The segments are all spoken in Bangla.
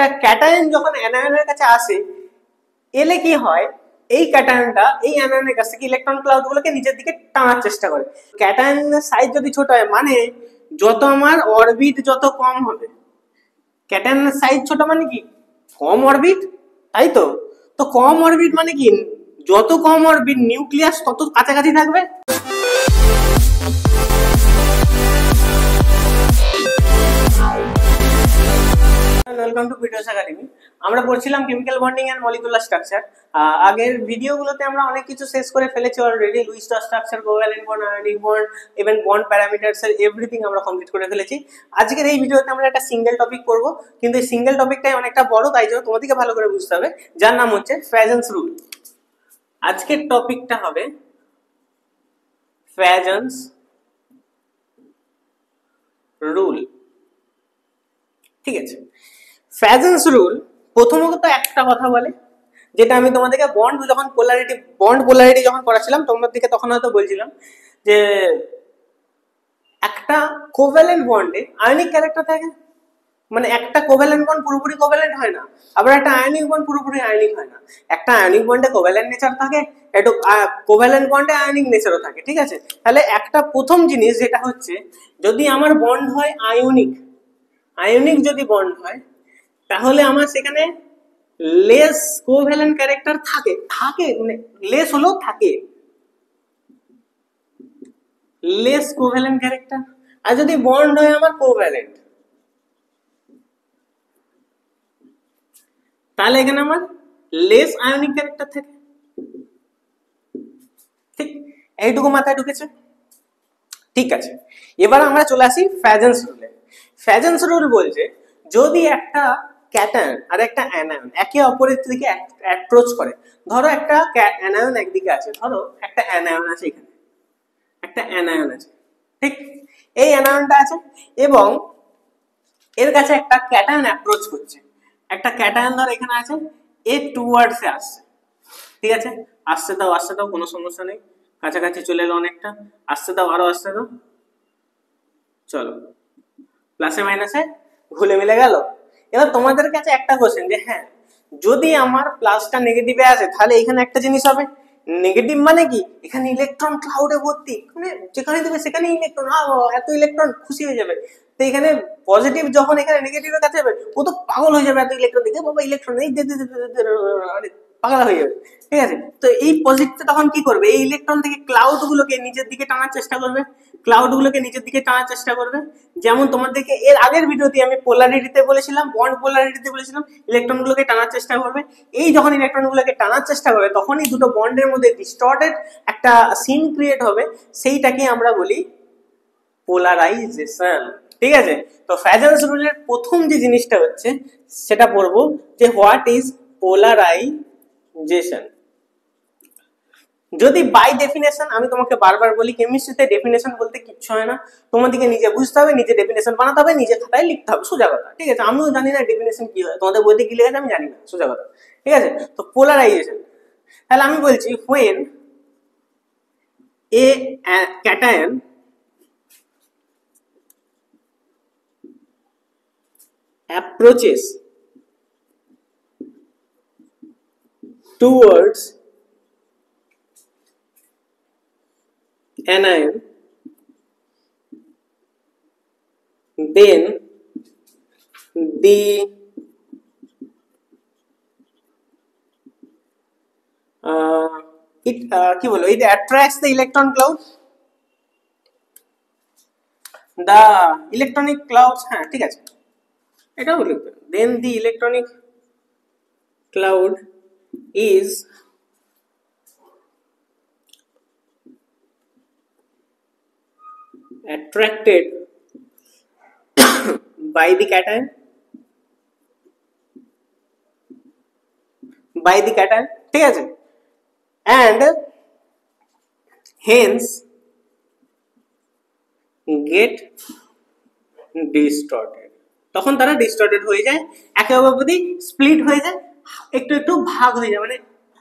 একটা ক্যাটায়ন যখন অ্যানায়নের কাছে আসে এলে কি হয়, এই ক্যাটায়নটা এই অ্যানায়নের কাছ থেকে ইলেকট্রন ক্লাউড গুলোকে নিজের দিকে টানার চেষ্টা করে। ক্যাটায়নের সাইজ যদি ছোট হয় মানে যত আমার অরবিট যত কম হবে, ক্যাটায়নের সাইজ ছোট মানে কি কম অরবিট, তাই তো। তো কম অরবিট মানে কি যত কম অরবিট নিউক্লিয়াস তত কাছাকাছি থাকবে। Welcome to Peters academy. আমরা পড়ছিলাম chemical bonding and molecular structure. আগের ভিডিওগুলোতে আমরা অনেক কিছু শেষ করে ফেলেছি already. Lewis star structure, covalent bond, ionic bond, even bond parameters everything আমরা কমপ্লিট করে ফেলেছি। আজকের এই ভিডিওতে আমরা একটা সিঙ্গেল টপিক পড়বো, কিন্তু এই সিঙ্গেল টপিকটাই অনেকটা বড়, তাই জন্য তোমাদেরকে ভালো করে বুঝতে হবে, যার নাম হচ্ছে ফ্যাজন্স রুল। আজকের টপিকটা হবে ফ্যাজন্স রুল। ঠিক আছে, ফ্যাজন্স রুল প্রথমত একটা কথা বলে, যেটা আমি তোমাদেরকে বন্ড পোলারিটি যখন পড়াচ্ছিলাম তোমাদেরকে তখন হয়তো বলছিলাম যে একটা কোভ্যালেন্ট বন্ডে আয়নিক ক্যারেক্টার থাকে, মানে একটা কোভ্যালেন্ট বন্ড পুরোপুরি কোভ্যালেন্ট হয় না, আবার একটা আয়নিক বন্ড পুরোপুরি আয়নিক হয় না। একটা আয়নিক বন্ডে কোভ্যালেন্ট নেচার থাকে, একটু কোভ্যালেন্ট বন্ডে আয়নিক নেচারও থাকে। ঠিক আছে, তাহলে একটা প্রথম জিনিস যেটা হচ্ছে, যদি আমার বন্ড হয় আয়নিক যদি বন্ড হয় তাহলে আমার সেখানে লেস কোভ্যালেন্ট ক্যারেক্টার থাকে, মানে লেস হলেও থাকে, লেস কোভ্যালেন্ট ক্যারেক্টার। আর যদি বন্ড হয় আমার কোভ্যালেন্ট, তাহলে এখানে আমার লেস আয়নিক ক্যারেক্টার থাকে। ঠিক, এইটুকু মাথায় ঢুকেছে? ঠিক আছে, এবার আমরা চলে আসি ফ্যাজন্স রুলে। ফ্যাজন্স রুল বলছে, যদি একটা ক্যাটায়ন আর একটা অ্যানায়ন একে অপরের দিকে অ্যাপ্রোচ করে, ধরো একটা অ্যানায়ন একদিকে আছে, ধরো একটা অ্যানায়ন আছে, এখানে একটা অ্যানায়ন আছে, ঠিক, এই অ্যানায়নটা আছে এবং এর কাছে একটা ক্যাটায়ন অ্যাপ্রোচ করছে। একটা ক্যাটায়ন ধর এখানে আছে, এ টুয়ার্ডসে আসছে। ঠিক আছে, আসতে দাও, কোনো সমস্যা নেই, কাছাকাছি চলে এলো অনেকটা, আসতে দাও, আরো আসতে দাও, চলো প্লাসে মাইনাসে ঘুলে মিলে গেল। এবার তোমাদের কাছে একটা কোশ্চেন যে হ্যাঁ, যদি আমার প্লাসটা নেগেটিভে আসে তাহলে এখানে একটা জিনিস হবে, নেগেটিভ মানে কি এখানে ইলেকট্রন ক্লাউডে ভর্তি, মানে যেখানে দেবে সেখানে ইলেকট্রন, এত ইলেকট্রন, খুশি হয়ে যাবে। তো এখানে পজিটিভ যখন এখানে নেগেটিভের কাছে যাবে ও তো পাগল হয়ে যাবে, এত ইলেকট্রন দেখে বাবা ইলেকট্রন এই পাগল হয়ে যাবে। ঠিক আছে, তো এই পজিটিভটা তখন কি করবে, এই ইলেকট্রন থেকে ক্লাউড গুলোকে নিজের দিকে টানার চেষ্টা করবে, যেমন তোমাদেরকে এর আগের ভিডিওতে আমি পোলারিটিতে বলেছিলাম, বন্ড পোলারিটিতে বলেছিলাম ইলেকট্রন গুলোকে টানার চেষ্টা করবে। এই যখন ইলেকট্রন গুলোকে টানার চেষ্টা করবে তখনই দুটো বন্ডের মধ্যে ডিস্টর্টেড একটা সিন ক্রিয়েট হবে, সেইটাকে আমরা বলি পোলারাইজেশন। ঠিক আছে, তো ফ্যাজন্স রুলের প্রথম যে জিনিসটা হচ্ছে সেটা পড়বো যে হোয়াট ইজ পোলারাইজেশন। যদি বাই ডেফিনেশন, আমি তোমাকে বারবার বলি কেমিস্ট্রিতে ডেফিনেশন বলতে কিচ্ছু হয় না, তোমাদেরকে নিজে বুঝতে হবে, নিজে ডেফিনেশন বানাতে হবে, নিজে খাতায় লিখতে হবে, সোজা কথা। ঠিক আছে, আমিও জানি না ডেফিনেশন কি হয়, তোমাদের বইতে কি লেখা আছে আমি জানি না, সোজা কথা। ঠিক আছে, তো পোলারাইজেশন, তাহলে আমি বলছি when a cation approaches towards anion, then the কি বলো, it attracts the electron cloud, the electronic clouds, হ্যাঁ ঠিক আছে, এটা হলো then the electronic cloud is attracted by the cation, ঠিক আছে, and hence get distorted, তখন তারা ডিস্টর্টেড হয়ে যায়, একে অপরের প্রতি স্প্লিট হয়ে যায়, একটু একটু ভাগ হয়ে যায়, মানে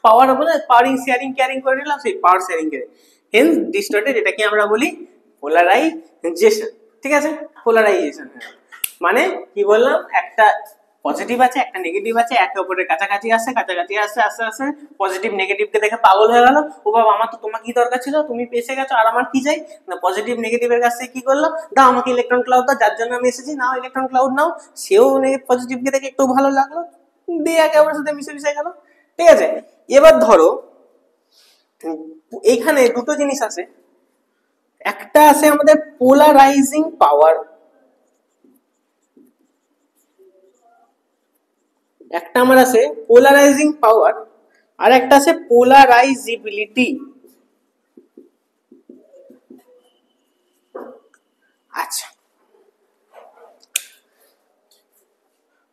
পাওয়ার বলে পাওয়ারিং শেয়ারিং কেয়ারিং করে নিলাম, সেই পাওয়ার শেয়ারিং করে হেন্স ডিস্টর্টেড, এটাকে আমরা বলি পোলারাইজেশন। ঠিক আছে, পোলারাইজেশন মানে কি বললাম, একটা পজিটিভ আছে একটা নেগেটিভ আছে, একে অপরের কাছাকাছি আসছে, কাছাকাছি আসছে, আস্তে আস্তে পজিটিভ নেগেটিভকে দেখে পাগল হয়ে গেল, ও বাবা আমার তো তোমার কি দরকার ছিল, তুমি পেছে গেছো আর আমার কি চাই না। পজিটিভ নেগেটিভের কাছ থেকে কি করলো, দাও আমাকে ইলেকট্রন ক্লাউড দাও, যার জন্য আমি এসেছি, নাও ইলেকট্রন ক্লাউড নাও। সেও পজিটিভকে দেখে একটু ভালো লাগলো, দিয়ে একে অপরের সাথে মিশে মিশে গেল। ঠিক আছে, এবার ধরো এইখানে দুটো জিনিস আছে, একটা আছে আমাদের পোলারাইজিং পাওয়ার, একটা আমার আছে পোলারাইজিং পাওয়ার, আর একটা আছে পোলারাইজিবিলিটি। আচ্ছা,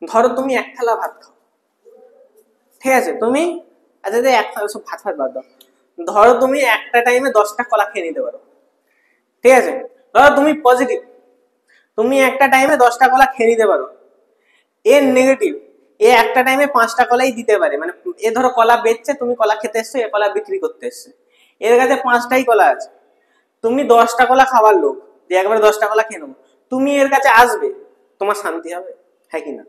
ধরো তুমি এক থালা ভাত খাও, ঠিক আছে, তুমি আচ্ছা এক থালা সব ভাত ভাত বাদ দাও, ধরো তুমি একটা টাইমে 10টা কলা খেয়ে নিতে পারো, ঠিক আছে, ধরো তুমি পজিটিভ, তুমি একটা টাইমে 10টা কলা খেয়ে নিতে পারো। এর নেগেটিভ, এ একটা টাইমে 5টা কলাই দিতে পারে, মানে এ ধরো কলা বেচছে, তুমি কলা খেতে এসছো, এ কলা বিক্রি করতে এসছে, এর কাছে 5টাই কলা আছে, তুমি 10টা কলা খাবার লোক, যে একবারে 10টা কলা খেয়ে নেবো, তুমি এর কাছে আসবে, তোমার শান্তি হবে, হ্যাঁ কি না?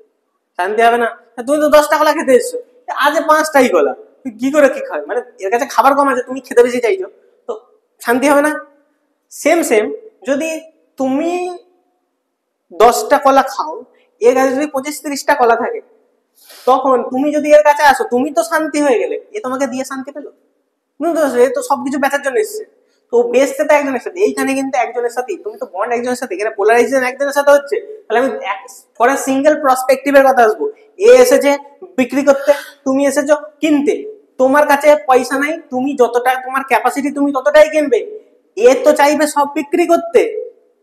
শান্তি হবে না। তুমি তো 10টা কলা খেতে এসছো, আজ 5টাই কলা, কি করে কি খাবে, মানে এর কাছে খাবার কম আছে, তুমি খেতে বেশি চাইছো, তো শান্তি হবে না। সেম সেম, যদি তুমি 10টা কলা খাও, এর কাছে যদি 25-30টা কলা থাকে, তখন তুমি যদি এর কাছে আসো, তুমি তো শান্তি হয়ে গেলে, এ তোমাকে দিয়ে শান্তি পেলো? এ তো সবকিছু বেচার জন্য এসছে, তো বেচতে তো একজনের সাথে, এইখানে কিন্তু একজনের সাথে, তুমি তো বন্ড একজনের সাথে, এখানে পোলারাইজেশন একজনের সাথে হচ্ছে। তাহলে আমি ফর সিঙ্গেল প্রসপেক্টিভের কথা আসবো, এ এসেছে বিক্রি করতে, তুমি এসেছো কিনতে, তোমার কাছে পয়সা নাই, তুমি যতটা তোমার ক্যাপাসিটি তুমি ততটাই কিনবে, এ তো চাইবে সব বিক্রি করতে,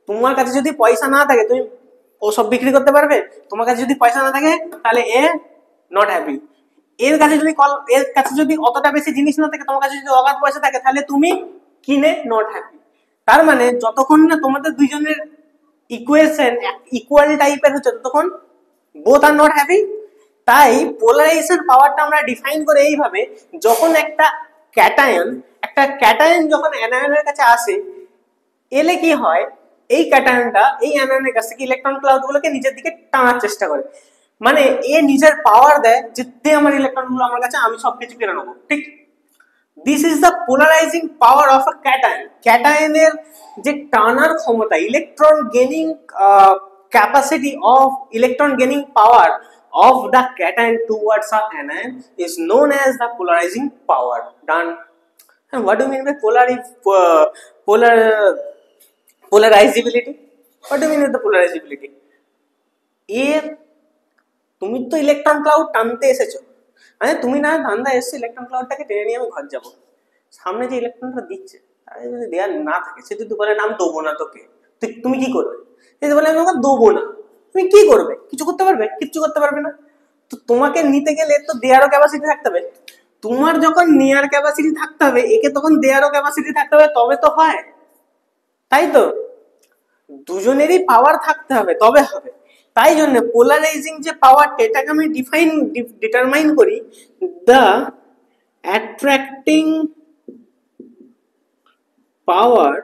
তোমার কাছে যদি পয়সা না থাকে তুমি ও সব বিক্রি করতে পারবে? তোমার কাছে যদি পয়সা না থাকে তাহলে এ নট হ্যাপি। এর কাছে যদি অতটা বেশি জিনিস না থাকে, তোমার কাছে যদি অগাধ পয়সা থাকে, তাহলে তুমি কিনে নট হ্যাপি। তার মানে যতক্ষণ না তোমাদের দুইজনের ইকুয়েশন ইকুয়াল টাইপের হচ্ছে, ততক্ষণ বোথ আর নট হ্যাপি। তাই পোলারাইজেশন পাওয়ারটা আমরা ডিফাইন করে এইভাবে, যখন একটা ক্যাটায়ন যখন অ্যানায়নের কাছে আসে, এলে কি হয়, এই ক্যাটায়নটা এই অ্যানায়নের কাছ থেকে ইলেকট্রন ক্লাউড গুলোকে নিজের দিকে টানার চেষ্টা করে, মানে এ নিজের পাওয়ার দেয় যে দে আমার ইলেকট্রন গুলো আমার কাছে, আমি সবকিছু কেড়ে নেবো। ঠিক, this is the polarizing power of a cation. ক্যাটায়নের যে টানার ক্ষমতা, electron gaining capacity of electron gaining power of the cation towards a anion is known as the polarizing power. Done. And what do you mean by polarizability? What do you mean with the polarizability? তুমি তো ইলেকট্রন ক্লাউড টানতে এসেছো, মানে তুমি না ধান্দা এসছো ইলেকট্রন ক্লাউডটাকে টেনে নিয়ে আমি ঘর যাবো, সামনে যে ইলেকট্রনটা দিচ্ছে তাহলে যদি দেওয়ার না থাকে, সে যদি বলে না আমি দেবো না তোকে, তুমি কি করবে? সে বলে আমি তোমাকে দেবো না, তুমি কি করবে? কিছু করতে পারবে? কিচ্ছু করতে পারবে না। তো তোমাকে নিতে গেলে তো দেয়ারও ক্যাপাসিটি থাকতে হবে, তোমার যখন নেয়ার ক্যাপাসিটি থাকতে হবে, একে তখন দেয়ারও ক্যাপাসিটি থাকতে হবে, তবে তো হয়, তাই তো? দুজনেরই পাওয়ার থাকতে হবে তবে হবে। তাই জন্য পোলারাইজিং যে পাওয়ার, এটাকে আমি ডিটারমাইন করি, the attracting power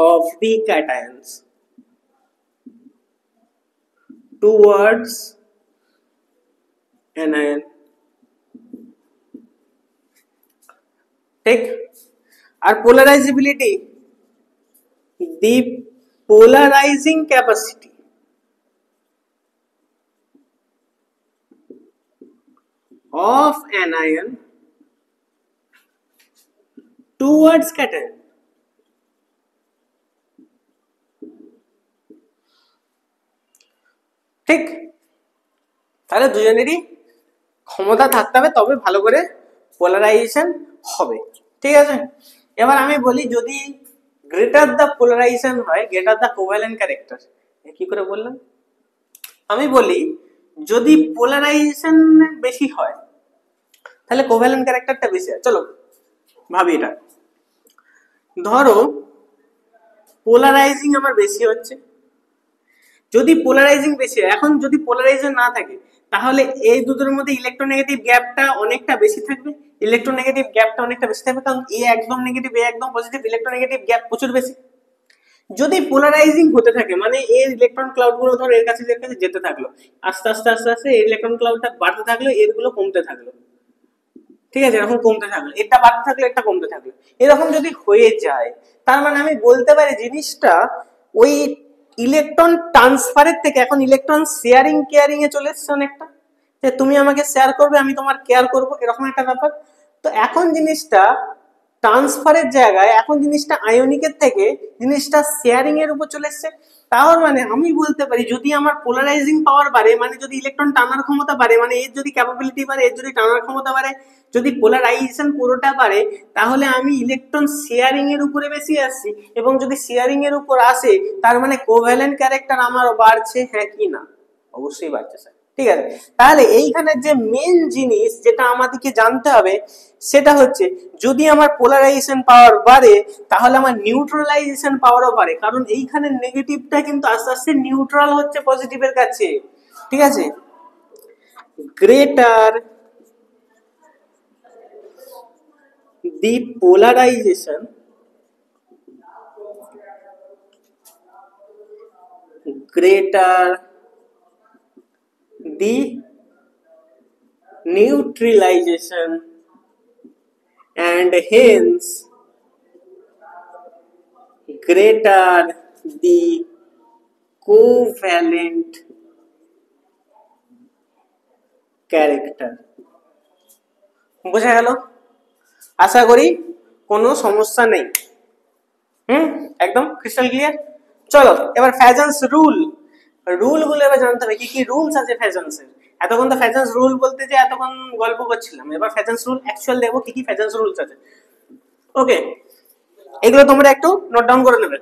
of the cations towards anion. ठीक, और polarizability, the polarizing capacity of anion towards cation. ঠিক, তাহলে দুজনেরই ক্ষমতা থাকতে হবে, তবে ভালো করে পোলারাইজেশন হবে। ঠিক আছে, এবার আমি বলি, যদি গ্রেটার দ্য পোলারাইজেশন হয়, গ্রেটার দ্য কোভ্যালেন্ট ক্যারেক্টার, কি করে বললাম? আমি বলি যদি পোলারাইজেশন বেশি হয় তাহলে কোভ্যালেন্ট ক্যারেক্টারটা বেশি হয়। চলো ভাবি এটা, ধরো পোলারাইজিং আমার বেশি হচ্ছে, যদি পোলারাইজিং বেশি হয়, এখন যদি পোলারাইজেশন না থাকে তাহলে এই দুটোর মধ্যে ইলেকট্রোনেগেটিভ গ্যাপটা অনেকটা বেশি থাকবে, ইলেকট্রোনেগেটিভ গ্যাপটা অনেকটা বেশি থাকবে, কারণ এ একদম নেগেটিভ, এ একদম পজিটিভ, ইলেকট্রোনেগেটিভ গ্যাপ প্রচুর বেশি। যদি পোলারাইজিং হতে থাকে মানে এর ইলেকট্রন ক্লাউড গুলো ধর এর কাছে যেতে থাকলো, আস্তে আস্তে আস্তে আস্তে এর ইলেকট্রন ক্লাউডটা বাড়তে থাকলো, এরগুলো কমতে থাকলো, ঠিক আছে, এরকম কমতে থাকলো, এটা বাড়তে থাকলো, এটা কমতে থাকলো, এরকম যদি হয়ে যায় তার মানে আমি বলতে পারি জিনিসটা ওই ইলেকট্রন ট্রান্সফারের থেকে এখন ইলেকট্রন শেয়ারিং কেয়ারিং এ চলে এসছে অনেকটা, যে তুমি আমাকে শেয়ার করবে আমি তোমার কেয়ার করবো, এরকম একটা ব্যাপার। তো এখন জিনিসটা ট্রান্সফারের জায়গায় এখন জিনিসটা আয়নিকের থেকে জিনিসটা শেয়ারিং এর উপর চলে এসছে। তার মানে আমি বলতে পারি যদি আমার পোলারাইজিং পাওয়ার বাড়ে মানে যদি ইলেকট্রন টানার ক্ষমতা বাড়ে মানে এর যদি ক্যাপাবিলিটি বাড়ে, এর যদি টানার ক্ষমতা বাড়ে, যদি পোলারাইজেশন পুরোটা বাড়ে, তাহলে আমি ইলেকট্রন শেয়ারিং এর উপরে বেশি আসছি, এবং যদি শেয়ারিং এর উপর আসে তার মানে কোভ্যালেন্ট ক্যারেক্টার আমার বাড়ছে, হ্যাঁ কি না? অবশ্যই বাড়ছে স্যার। ঠিক আছে, তাহলে এইখানে যে মেন জিনিস যেটা আমাদেরকে জানতে হবে সেটা হচ্ছে যদি আমার পোলারাইজেশন পাওয়ার বাড়ে তাহলে আমার নিউট্রালাইজেশন পাওয়ারও বাড়ে, কারণ এইখানে নেগেটিভটা কিন্তু আস্তে আস্তে নিউট্রাল হচ্ছে পজিটিভের কাছে। ঠিক আছে, greater the polarization greater the neutralization and hence greater the covalent character। বোঝা গেল? আশা করি কোনো সমস্যা নেই। একদম ক্রিস্টাল ক্লিয়ার। চলো এবার ফ্যাজন্স রুল, রুল গুলো এবার জানতে হবে কি কি রুলস আছে ফ্যাজন্স এর। এতক্ষণ তো ফ্যাজন্স রুল বলতে যে এতক্ষণ গল্প করছিলাম, এবার ফ্যাজন্স রুল অ্যাকচুয়াল দেখবো কি কি ফ্যাজন্স রুলস আছে। ওকে, এগুলো তোমরা একটু নোট ডাউন করে নেবে।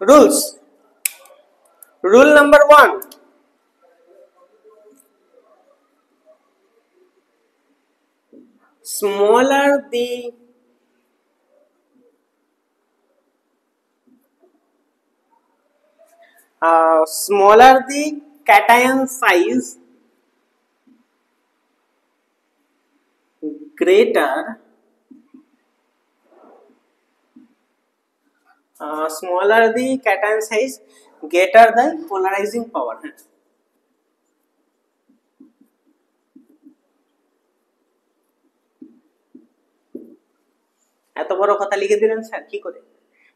Rules. Rule number 1. Smaller the cation size, greater smaller the cation size, greater the polarizing power। এত বড় কথা লিখে দিলেন স্যার কি করে?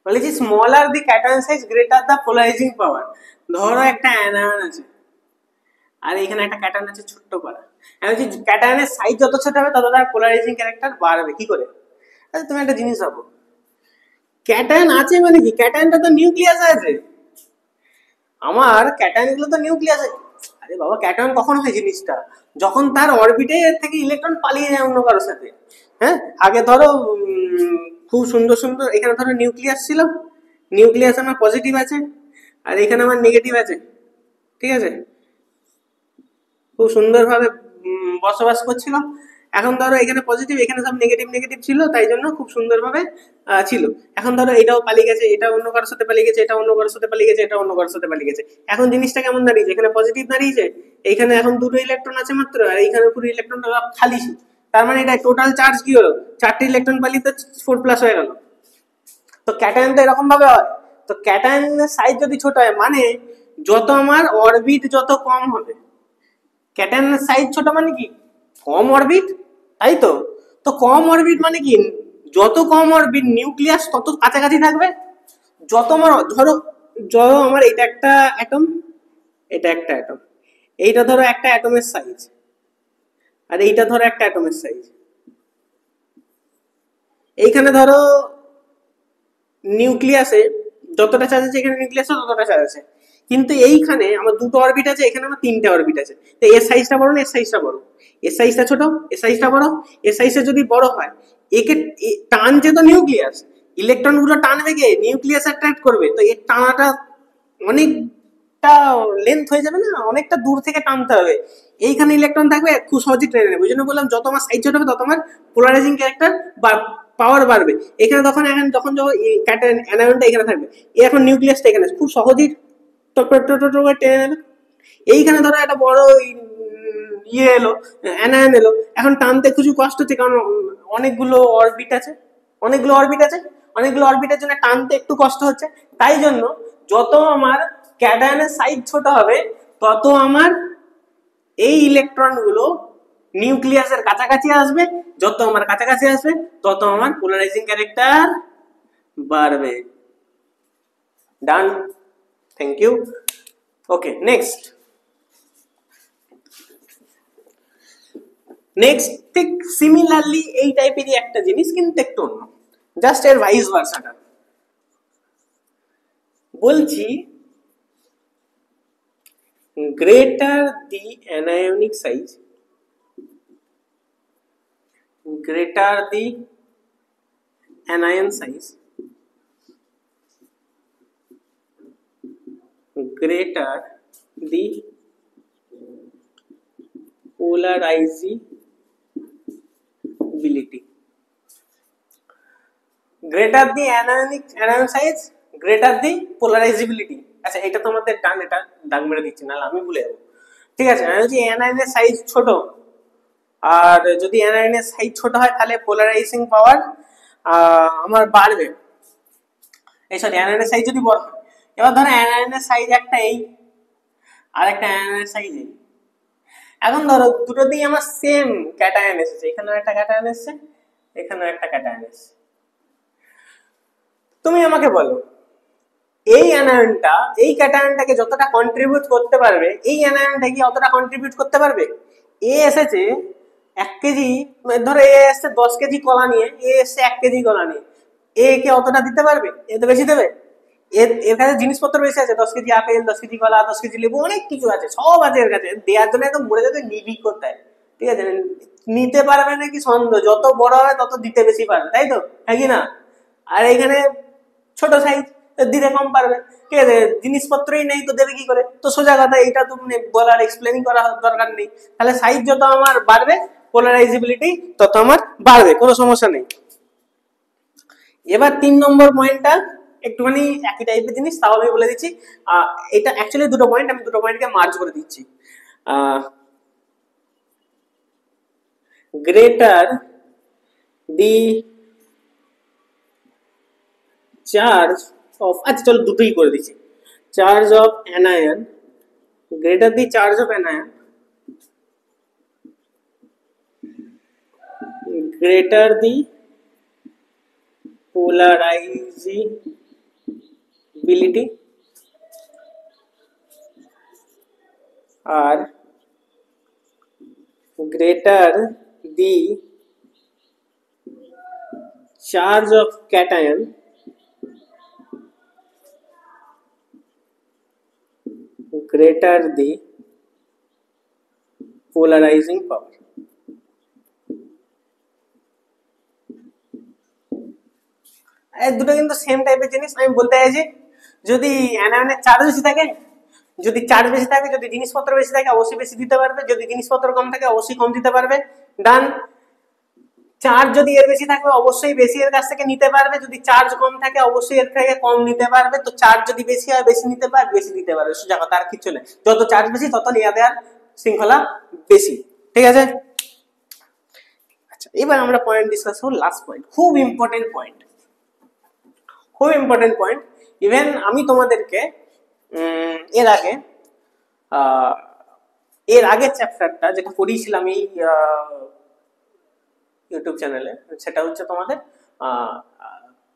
বলেছি স্মলার দি ক্যাটায়ন সাইজ গ্রেটার দা পোলারাইজিং পাওয়ার। ধরো একটা অ্যানায়ন আছে আর এখানে একটা ক্যাটায়ন আছে ছোট্ট করা, আমি বলছি ক্যাটায়নের সাইজ যত ছোট হবে তত তার পোলারাইজিং ক্যারেক্টার বাড়বে। কি করে? আচ্ছা তুমি একটা জিনিস ভাবো, ক্যাটায়ন আছে মানে কি? ক্যাটায়নটা তো নিউক্লিয়াস আছে, আমার ক্যাটায়ন গুলো তো নিউক্লিয়াস আছে। আরে বাবা ক্যাটায়ন কখন হয় জিনিসটা? যখন তার অরবিটে থেকে ইলেকট্রন পালিয়ে যায় অন্য কারোর সাথে। হ্যাঁ, আগে ধরো খুব সুন্দর সুন্দর এখানে ধরো নিউক্লিয়াস ছিল, নিউক্লিয়াস আমার পজিটিভ আছে আর এখানে আমার নেগেটিভ আছে। ঠিক আছে, খুব সুন্দরভাবে বসবাস করছিল। এখন ধরো এখানে পজিটিভ এখানে সব নেগেটিভ নেগেটিভ ছিল, তাই জন্য খুব সুন্দরভাবে ছিল। এখন ধরো এটাও পালিয়ে গেছে, এটা অন্য কারোর সাথে পালিয়ে গেছে, এটা অন্য কারোর সাথে পালিয়ে গেছে, এটা অন্য কারোর সাথে পালিয়ে গেছে। এখন জিনিসটা কেমন দাঁড়িয়েছে? এখানে পজিটিভ দাঁড়িয়েছে, এইখানে এখন দুটো ইলেকট্রন আছে মাত্র, আর এইখানে পুরো ইলেকট্রনটা খালি। তার মানে এটা টোটাল চার্জ কি হলো? 4টে ইলেকট্রন পালিয়ে তো 4+ হয়ে গেল। তো ক্যাটায়ন তো এরকম ভাবে হয়। তো ক্যাটায়নের সাইজ যদি ছোট হয় মানে যত আমার অরবিট যত কম হবে, ক্যাটায়নের সাইজ ছোট মানে কি? কম অরবিট, তাই তো? তো কম অরবিট মানে কি? যত কম অরবিট নিউক্লিয়াস তত কাছাকাছি থাকবে। যত আমার ধরো আমার এটা একটা অ্যাটম, এটা একটা অ্যাটম, এইটা ধরো একটা অ্যাটমের সাইজ, আর এইটা ধরো একটা অ্যাটমের সাইজ। এইখানে ধরো নিউক্লিয়াসে যতটা চার্জ আছে এখানে নিউক্লিয়াসে ততটা চার্জ আছে, কিন্তু এইখানে আমার দুটো অরবিট আছে, এখানে আমার 3টে অরবিট আছে। তো এর সাইজটা বড় না এর সাইজটা বড়? এর সাইজটা ছোট, এর সাইজটা বড়। এর সাইজটা যদি বড় হয় একে টানছে তো নিউক্লিয়াস, ইলেকট্রন গুলো টানবে কে? নিউক্লিয়াস অ্যাট্রাক্ট করবে। তো এর টানাটা অনেকটা লেন্থ হয়ে যাবে না, অনেকটা দূর থেকে টানতে হবে। এইখানে ইলেকট্রন থাকবে খুব সহজে টেনে নেবে। ওই জন্য বললাম যত আমার সাইজ ছোট হবে তত আমার পোলারাইজিং ক্যারেক্টার বা পাওয়ার বাড়বে। এখানে তখন যখন ক্যাটায়ন অ্যানায়নটা এখানে থাকবে, এখন নিউক্লিয়াসটা এখানে খুব সহজেই টেনে নেবে। এইখানে ধরো একটা বড় ইয়ে এলো, অ্যানায়ন এলো, এখন টানতে কিছু কষ্ট হচ্ছে, কারণ অনেকগুলো অরবিট আছে, অনেকগুলো অরবিটের জন্য টানতে একটু কষ্ট হচ্ছে। তাই জন্য যত আমার ক্যাটায়নের সাইজ ছোট হবে, তত আমার এই ইলেকট্রনগুলো নিউক্লিয়াসের কাছাকাছি আসবে, যত আমার কাছাকাছি আসবে তত আমার পোলারাইজিং ক্যারেক্টার বাড়বে। ডান, থ্যাংক ইউ। ওকে, নেক্সট ঠিক সিমিলারলি এই টাইপেরই একটা জিনিস, কিন্তু একটু অন্য, জাস্ট এর ভাইস ভার্সাটা বলছি। Greater the anionic size, greater the anion size, greater the polarizability, greater the anion size, greater the polarizability। আচ্ছা, এটা তোমাদের ডান, এটা দাগ মেরে দিচ্ছি, না আমি ভুলে যাবো। ঠিক আছে, যদি অ্যানায়নের সাইজ ছোট, আর যদি অ্যানায়নের সাইজ ছোট হয় তাহলে পোলারাইজিং পাওয়ার আমার বাড়বে। এই সরি, অ্যানায়নের সাইজ যদি বড় হয়, এবার ধরো অ্যানায়নের সাইজ একটা এই, আর একটা অ্যানায়নের সাইজ এই। এখন ধরো দুটোতেই আমার সেম ক্যাটায়ন এসেছে, এখানেও একটা ক্যাটায়ন এসেছে, এখানেও একটা ক্যাটায়ন এসেছে। তুমি আমাকে বলো, এই অ্যানায়নটা এই ক্যাটায়নটাকে যতটা কন্ট্রিবিউট করতে পারবে, এই অ্যানায়নটা কি অতটা কন্ট্রিবিউট করতে পারবে? এ এসেছে 1 কেজি, ধরো এ এসছে 10 কেজি কলা নিয়ে, এ এসছে 1 কেজি কলা নিয়ে, এ কে অতটা দিতে পারবে? এ তো বেশি দেবে। এর কাছে জিনিসপত্র বেশি আছে, 10 কেজি আপেল, 10 কেজি কলা, 10 কেজি লেবু, অনেক কিছু আছে, সব আছে এর কাছে, দেওয়ার জন্য একদম মরে যাবে, নিবি কোথায়? ঠিক আছে, নিতে পারবে নাকি সন্দেহ, যত বড় হবে তত দিতে বেশি পারবে, তাই তো, হ্যাঁ কি না? আর এখানে ছোট সাইজ, দিতে কম পারবে। ঠিক আছে, জিনিসপত্রই নেই তো দেবে কি করে? তো সোজা কথা, এইটা তো বলার এক্সপ্লেনিং করা দরকার নেই। তাহলে সাইজ যত আমার বাড়বে, পোলারাইজেবিলিটি তত আমার বাড়বে, কোনো সমস্যা নেই। এবার 3 নম্বর পয়েন্টটা একটুখানি একই টাইপের জিনিস, তাও আমি বলে দিচ্ছি। এটা অ্যাকচুয়ালি দুটো পয়েন্ট, আমি দুটো পয়েন্টকে মার্জ করে দিচ্ছি। গ্রেটার দি চার্জ অফ, আচ্ছা চলো দুটোই করে দিচ্ছি, charge of anion, greater the charge of anion, greater the polarizability, আর greater the charge of cation, greater the polarizing power। দুটো কিন্তু সেম টাইপের জিনিস। আমি বলতে চাইছি, যদি অ্যানায়নের চার্জ বেশি থাকে, যদি জিনিসপত্র বেশি থাকে অবশ্যই বেশি দিতে পারবে, যদি জিনিসপত্র কম থাকে অবশ্যই কম দিতে পারবে। ডান। চার্জ যদি এর বেশি থাকে অবশ্যই বেশি এর কাছ থেকে নিতে পারবে, যদি চার্জ কম থাকে অবশ্যই এর থেকে কম নিতে পারবে। তো চার্জ যদি বেশি হয় বেশি নিতে পারবে, বেশি দিতে পারবে, সোজা কথা, আর কিছু নেই। যত চার্জ বেশি তত নেওয়া দেওয়ার শৃঙ্খলা বেশি। ঠিক আছে, আচ্ছা এবার আমরা পয়েন্ট ডিসকাস করব, লাস্ট পয়েন্ট, খুব ইম্পর্টেন্ট পয়েন্ট, খুব ইম্পর্টেন্ট পয়েন্ট। ইভেন আমি তোমাদেরকে এর আগের চ্যাপ্টারটা যেটা পড়িয়েছিলাম এই ইউটিউব চ্যানেলে, সেটা হচ্ছে তোমাদের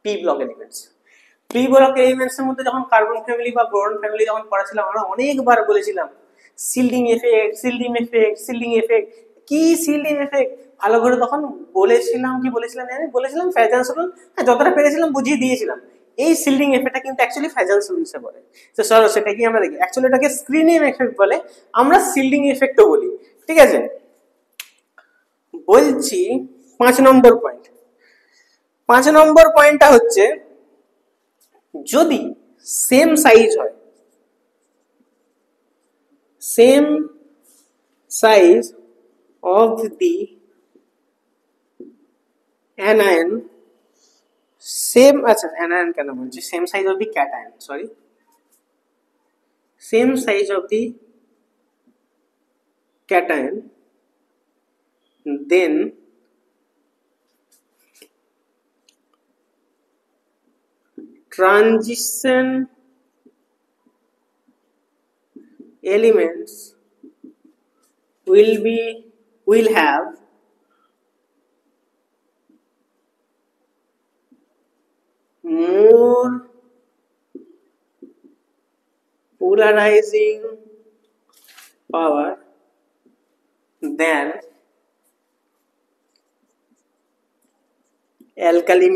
P block elements. P block elements এর মধ্যে যখন কার্বন ফ্যামিলি বা বোরন ফ্যামিলি যখন পড়াছিলাম, আমরা অনেকবার বলেছিলাম shielding effect, shielding effect, shielding effect. কি শিল্ডিং এফেক্ট ভালো করে তখন বলেছিলাম, কি বলেছিলাম জানি, বলেছিলাম ফ্যাজান্স রুল, যতটা পেরেছিলাম বুঝিয়ে দিয়েছিলাম। এই শিল্ডিং এফেক্টটা কিন্তু অ্যাকচুয়ালি ফ্যাজান্স রুলসে পড়ে। তো চলো সেটা কি আমরা দেখি। অ্যাকচুয়ালি এটাকে স্ক্রিনিং এফেক্ট বলে, আমরা শিল্ডিং এফেক্টও বলি। ঠিক আছে, বলছি 5 নম্বর পয়েন্ট। 5 নম্বর পয়েন্টটা হচ্ছে, যদি সেম সাইজ হয়, same size of the anion same, আচ্ছা অ্যানায়ন কেন বলছি, same size of the cation, sorry, same size of the cation, then transition elements will have more polarizing power than alkali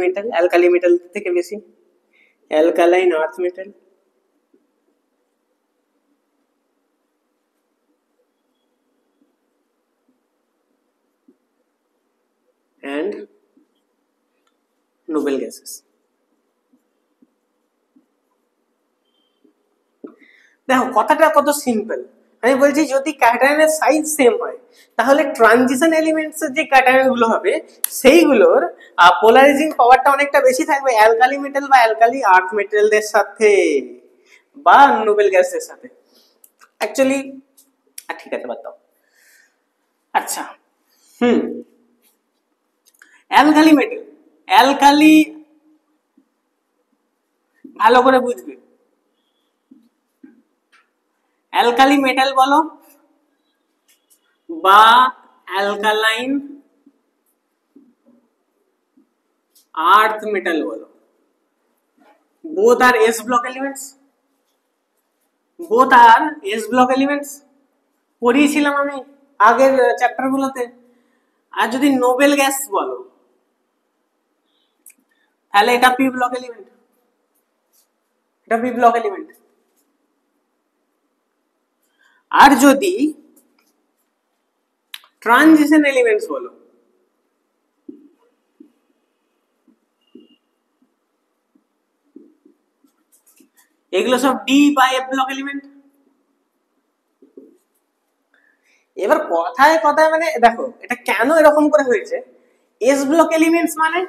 metal থেকে বেশি alkaline earth metal and noble gases। দেখো কথাটা কত সিম্পল, আমি বলছি যদি ক্যাটায়নের সাইজ সেম হয় তাহলে ট্রানজিশন এলিমেন্টস এর যে ক্যাটায়ন গুলো হবে সেইগুলোর পোলারাইজিং পাওয়ারটা অনেকটা বেশি থাকবে অ্যালকালি মেটাল বা অ্যালকালি আর্থ মেটালদের সাথে বা নোবেল গ্যাসের সাথে। অ্যাকচুয়ালি ঠিক আছে বাদ দাও। আচ্ছা অ্যালকালি মেটাল, অ্যালকালি ভালো করে বুঝবে, অ্যালকালি মেটাল বলো বা অ্যালকালাইন আর্থ মেটাল বলো, both are s block elements, both are s block elements পড়িয়েছিলাম আমি আগের চ্যাপ্টার গুলোতে। আর যদি নোবেল গ্যাস বলো তাহলে এটা পি ব্লক এলিমেন্ট, এটা পি ব্লক এলিমেন্ট। আর যদি ট্রানজিশন এলিমেন্টস বলো এগুলো সব ডি বা এফ ব্লক এলিমেন্ট। এবার কথায় কথায় মানে দেখো এটা কেন এরকম করে হয়েছে, এস ব্লক এলিমেন্টস মানে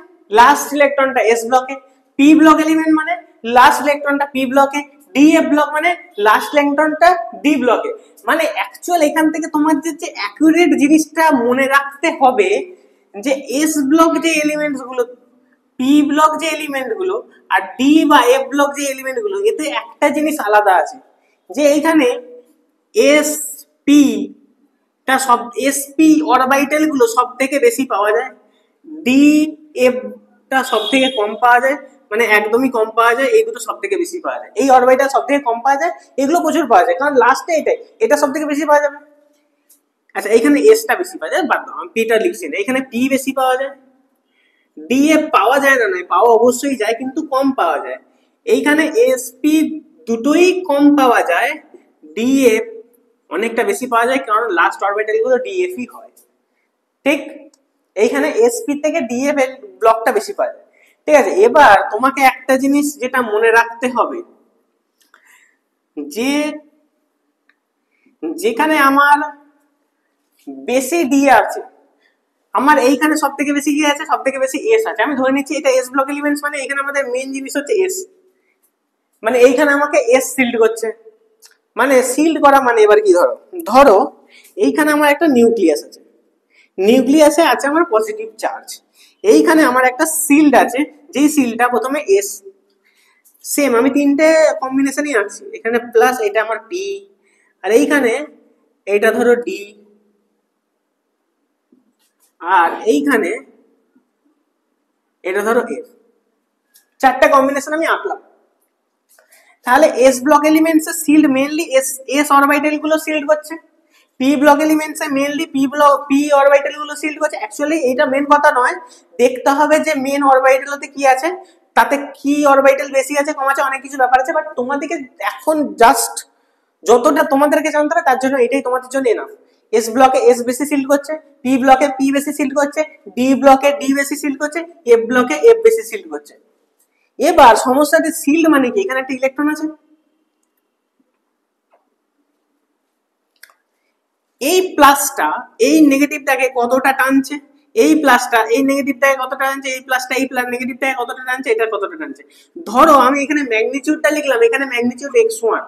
লাস্ট ইলেকট্রনটা এস ব্লকে, পি ব্লক এলিমেন্ট মানে লাস্ট ইলেকট্রনটা পি ব্লকে, ডি এফ ব্লক মানে লাস্ট ইলেকট্রনটা ডি ব্লকে। মানে অ্যাকচুয়াল এখান থেকে তোমার যে অ্যাকুরেট জিনিসটা মনে রাখতে হবে যে এস ব্লক যে এলিমেন্টস গুলো, পি ব্লক যে এলিমেন্ট গুলো আর ডি বা এফ ব্লক যে এলিমেন্ট গুলো, এতে একটা জিনিস আলাদা আছে যে এইখানে এস পি টা সব এসপি অরবিটাল গুলো সব থেকে বেশি পাওয়া যায়, ডি এফ টা সব থেকে কম পাওয়া যায়, মানে একদমই কম পাওয়া যায়, এই দুটো সব থেকে বেশি পাওয়া যায়, এই অরবিটাল সব থেকে কম পাওয়া যায়, এগুলো প্রচুর পাওয়া যায় কারণ লাস্টে এটা সব থেকে বেশি পাওয়া যাবে। আচ্ছা এইখানে এস টা বেশি পাওয়া যায়, বাদ দাও আমি পিটা লিখছি না, এখানে পি বেশি পাওয়া যায়, ডি এফ পাওয়া যায় না নয়, পাওয়া অবশ্যই যায় কিন্তু কম পাওয়া যায়, এইখানে এসপি দুটোই কম পাওয়া যায়, ডিএফ অনেকটা বেশি পাওয়া যায় কারণ লাস্ট অরবিটাল গুলো ডিএফই হয়, ঠিক। এইখানে এসপি থেকে ডিএফ ব্লকটা বেশি পাওয়া যায়, ঠিক আছে। এবার তোমাকে একটা জিনিস যেটা মনে রাখতে হবে যে যেখানে আমার বেশি ডি আছে, আমার এইখানে সব থেকে বেশি কি আছে, সব থেকে বেশি এস আছে, আমি ধরে নিচ্ছি এটা এস ব্লক এলিমেন্টস, মানে এখানে আমাদের মেইন জিনিস হচ্ছে এস, মানে এইখানে আমাকে এস সিল্ড করছে, মানে সিল্ড করা মানে এবার কি ধরো ধরো এইখানে আমার একটা নিউক্লিয়াস আছে, নিউক্লিয়াসে আছে আমার পজিটিভ চার্জ, এইখানে আমার একটা সিল্ড আছে যেই সিল্ডটা প্রথমে এস, সেম আমি তিনটে কম্বিনেশনই আঁকছি, এখানে প্লাস এটা আমার পি আর এইখানে এইটা ধরো ডি আর এইখানে এটা ধরো এফ, চারটা কম্বিনেশন আমি আঁকলাম। তাহলে এস ব্লক এলিমেন্টস এ সিল্ড মেইনলি এস অরবিটাল গুলো সিল্ড করছে, পি ব্লক এলিমেন্টস এ মেইনলি পি অরবিটাল গুলো সিল্ড করছে। অ্যাকচুয়ালি এটা মেন কথা নয়, দেখতে হবে যে মেন অরবিটালতে কি আছে, তাতে কি অরবিটাল বেশি আছে কম আছে অনেক কিছু ব্যাপার আছে, বাট তোমাদেরকে এখন জাস্ট যতটা তোমাদেরকে জানতে হবে তার জন্য এটাই তোমাদের জন্য এনাফ। এস ব্লকে এস বেশি সিল্ড করছে, পি ব্লকে পি বেশি সিল্ড করছে, ডি ব্লকে ডি বেশি সিল্ড করছে, এফ ব্লকে এফ বেশি সিল্ড করছে। এবার সমস্যাটি সিল্ড মানে কি, এখানে একটা ইলেকট্রন আছে, এই প্লাসটা এই নেগেটিভটাকে কতটা টানছে, এই প্লাসটা এই নেগেটিভটাকে কতটা টানছে, এই প্লাসটা এই নেগেটিভটাকে কতটা টানছে, এটা কতটা টানছে। ধরো আমি এখানে ম্যাগনিটিউডটা লিখলাম, এখানে ম্যাগনিটিউড x1,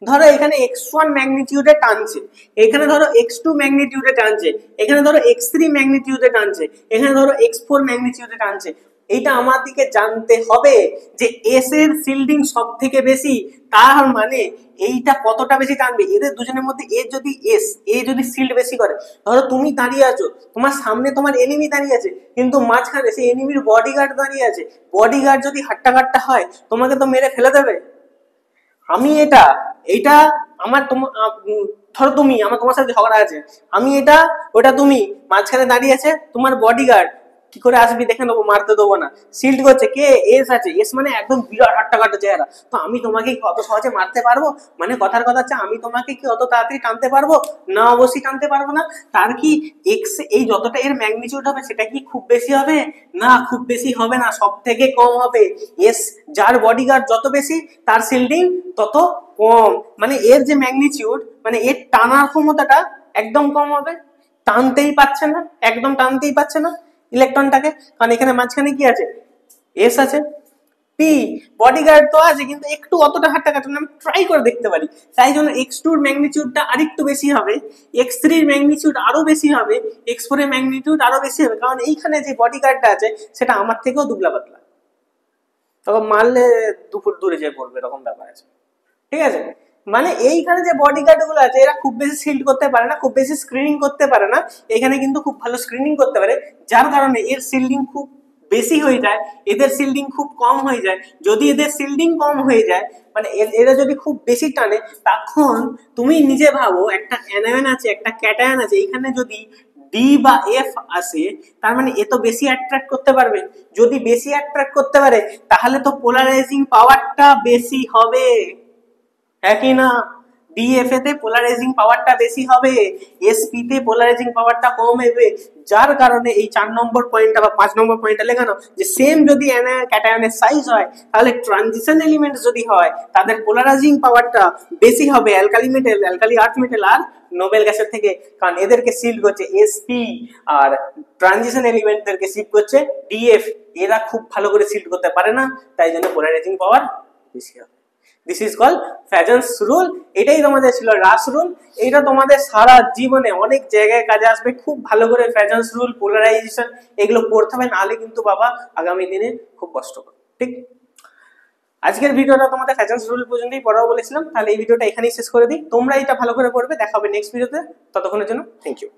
ধরো এখানে x1 ম্যাগনিটিউডে টানছে, এখানে ধরো x2 ম্যাগনিটিউডে টানছে, এখানে ধরো x3 ম্যাগনিটিউডে টানছে, এখানে ধরো x4 ম্যাগনিটিউডে টানছে। এইটা আমাদেরকে জানতে হবে যে এস এর শিল্ডিং সব থেকে বেশি, তার মানে এইটা কতটা বেশি টানবে। এদের দুজনের মধ্যে এ যদি শিল্ড বেশি করে, ধরো তুমি দাঁড়িয়ে আছো, তোমার সামনে তোমার এনিমি দাঁড়িয়ে আছে, কিন্তু মাঝখানে সেই এনিমির বডিগার্ড দাঁড়িয়ে আছে, বডিগার্ড যদি হাট্টা হয় তোমাকে তো মেরে ফেলে দেবে। আমি এইটা আমার ধরো তুমি আমার তোমার সাথে ঝগড়া আছে, আমি ওটা তুমি, মাঝখানে দাঁড়িয়ে আছে তোমার বডিগার্ড, কি করে আসবি দেখে নেবো, মারতে দেবো না, শিল্ড করছে কে, এস আছে, এস মানে একদম বিরাট হাট্টাঘাট্টা চেহারা, তো আমি তোমাকে কি অত সহজে মারতে পারবো? মানে কথার কথা হচ্ছে আমি তোমাকে কি অত তাড়াতাড়ি টানতে পারবো না? অবশ্যই টানতে পারবো না। তার কি এক্স এই যতটা এর ম্যাগনিটিউড হবে সেটা কি খুব বেশি হবে? না, খুব বেশি হবে না, সব থেকে কম হবে। এস যার বডিগার্ড যত বেশি তার শিল্ডিং তত কম, মানে এর যে ম্যাগনিটিউড, মানে এর টানার ক্ষমতাটা একদম কম হবে, টানতেই পারছে না, একদম টানতেই পারছে না ইলেকট্রনটাকে, কারণ এখানে মাঝখানে কি আছে, এস আছে। পি বডিগার্ড তো আছে কিন্তু একটু অতটা হাট্টাঘাট্টা আমি ট্রাই করে দেখতে পারি, তাই জন্য x2 এর ম্যাগনিটিউডটা আরেকটু বেশি হবে, x3 এর ম্যাগনিটিউড আরো বেশি হবে, x4 এর ম্যাগনিটিউড আরো বেশি হবে, কারণ এইখানে যে বডিগার্ডটা আছে সেটা আমার থেকেও দুবলা পাতলা, তখন মারলে 2 ফুট দূরে যেয়ে পড়বে, এরকম ব্যাপার আছে। ঠিক আছে, মানে এইখানে যে বডিগার্ড গুলো আছে এরা খুব বেশি শিল্ড করতে পারে না, খুব বেশি স্ক্রিনিং করতে পারে না, এখানে কিন্তু খুব ভালো স্ক্রিনিং করতে পারে, যার কারণে এর শিল্ডিং খুব বেশি হয়ে যায়, এদের শিল্ডিং খুব কম হয়ে যায়। যদি এদের শিল্ডিং কম হয়ে যায়, মানে এরা যদি খুব বেশি টানে, তখন তুমি নিজে ভাবো একটা অ্যানায়ন আছে একটা ক্যাটায়ন আছে, এখানে যদি ডি বা এফ আসে, তার মানে এ তো বেশি অ্যাট্রাক্ট করতে পারবে, যদি বেশি অ্যাট্রাক্ট করতে পারে তাহলে তো পোলারাইজিং পাওয়ারটা বেশি হবে, একই না? ডিএফএ তে পোলারাইজিং পাওয়ারটা বেশি হবে, এসপি তে পোলারাইজিং পাওয়ারটা কম হবে, যার কারণে এই 4 নম্বর পয়েন্টটা বা 5 নম্বর পয়েন্টটা লেখানো যে সেম যদি ক্যাটায়নের সাইজ হয়, তাহলে ট্রানজিশন এলিমেন্ট যদি হয় তাদের পোলারাইজিং পাওয়ারটা বেশি হবে alkali metal, alkali earth metal আর নোবেল গ্যাসের থেকে, কারণ এদেরকে শিল্ড করছে এসপি আর ট্রানজিশন এলিমেন্টদেরকে শিল্ড করছে ডিএফ, এরা খুব ভালো করে শিল্ড করতে পারে না, তাই জন্য পোলারাইজিং পাওয়ার বেশি হবে। This is called Fajans rule. এটাই তোমাদের ছিল রাস রুল, এটা তোমাদের সারা জীবনে অনেক জায়গায় কাজে আসবে, খুব ভালো করে ফ্যাজন্স রুল, পোলারাইজেশন এগুলো পড়তে হবে, নাহলে কিন্তু বাবা আগামী দিনে খুব কষ্ট করবে। ঠিক, আজকের ভিডিওটা তোমাদের ফ্যাজন্স রুল পর্যন্তই পড়াবো বলেছিলাম, তাহলে এই ভিডিওটা এখানেই শেষ করে দিই, তোমরা এটা ভালো করে পড়বে, দেখা হবে নেক্সট ভিডিওতে, ততক্ষণের জন্য থ্যাংক ইউ।